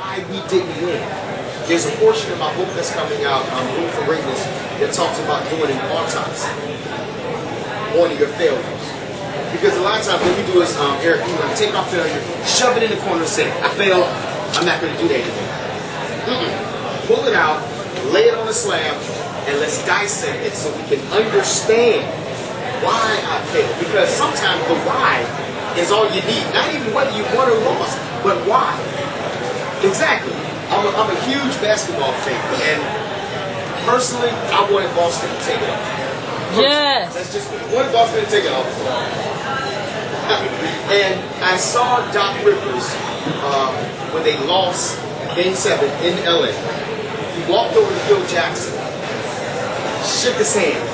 why we didn't win. There's a portion of my book that's coming out, Room for Greatness, that talks about doing an autopsy on your failures. Because a lot of times what we do is, Eric, you want to take off failure, shove it in the corner and say, I failed, I'm not going to do that anymore. Pull it out, lay it on the slab, and let's dissect it so we can understand why I failed. Because sometimes the why is all you need. Not even whether you won or lost, but why. Exactly. I'm a huge basketball fan, and personally, I wanted Boston to take it off. Yes. That's just I wanted Boston to take it off. And I saw Doc Rivers when they lost Game 7 in LA. He walked over to Phil Jackson, shook his hand,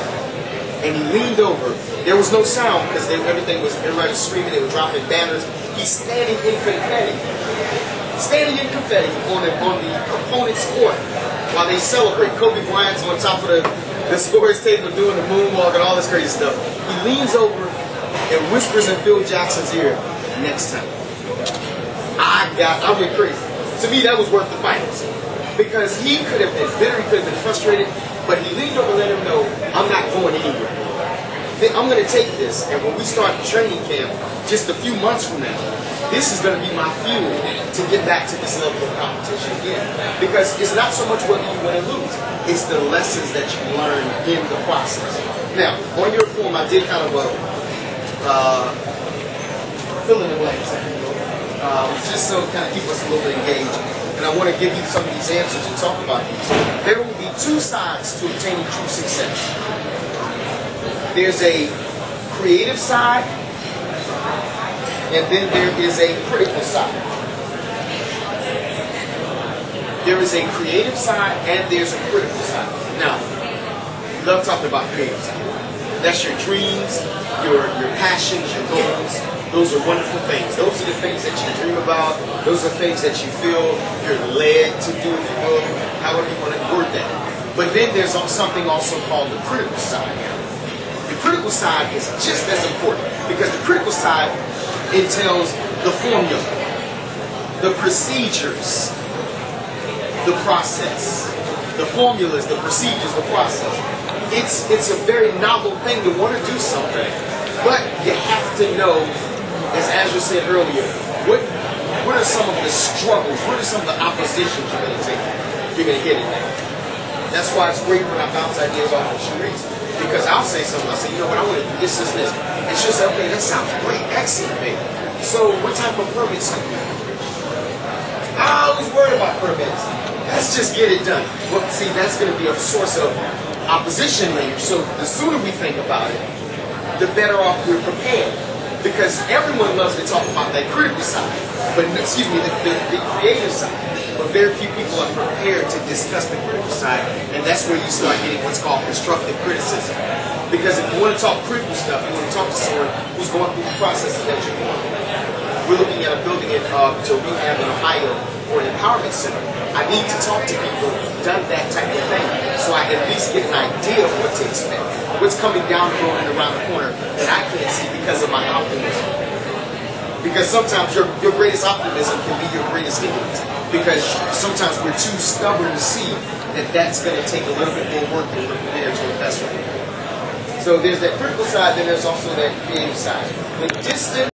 and he leaned over. There was no sound because everybody was screaming, they were dropping banners. He's standing in confetti. Standing in confetti on the opponent's court while they celebrate. Kobe Bryant's on top of the scorer's table doing the moonwalk and all this crazy stuff. He leans over and whispers in Phil Jackson's ear, next time. I went crazy. To me, that was worth the fight. Because he could have been bitter, he could have been frustrated, but he leaned over and let him know, I'm not going anywhere. I'm going to take this, and when we start training camp, just a few months from now, this is going to be my fuel to get back to this level of competition again. Because it's not so much whether you win or lose, it's the lessons that you learn in the process. Now, on your form, I did kind of fill in the blanks, just so kind of keep us a little bit engaged. And I want to give you some of these answers and talk about these. There will be two sides to obtaining true success. There's a creative side, and then there is a critical side. There is a creative side and there's a critical side. Now, we love talking about creative side. That's your dreams, your passions, your goals. Those are wonderful things. Those are the things that you dream about. Those are things that you feel you're led to do, if you will, however you want to word that. But then there's something also called the critical side. The critical side is just as important because the critical side entails the formula, the procedures, the process. The formulas, the procedures, the process. It's a very novel thing to want to do something, but you have to know, as Azra said earlier, what are some of the struggles, what are some of the oppositions you're going to take? You're going to hit it now. That's why it's great when I bounce ideas off of Sharice. Because I'll say something, I'll say, you know what, I want to do this, this, this. And she'll say, okay, that sounds great, excellent, babe. So what type of permits do you need? I was worried about permits. Let's just get it done. Well, see, that's going to be a source of opposition later. So the sooner we think about it, the better off we're prepared. Because everyone loves to talk about that critical side, but excuse me, the creative side. But very few people are prepared to discuss the critical side, and that's where you start getting what's called constructive criticism. Because if you want to talk critical stuff, you want to talk to someone who's going through the processes that you're going through. We're looking at a building to rehab in Ohio for an empowerment center. I need to talk to people who've done that type of thing, so I at least get an idea of what to expect. What's coming down the road and around the corner that I can't see because of my optimism. Because sometimes your greatest optimism can be your greatest hindrance. Because sometimes we're too stubborn to see that that's going to take a little bit more work than we're prepared to invest in. So there's that critical side, then there's also that creative side. The distance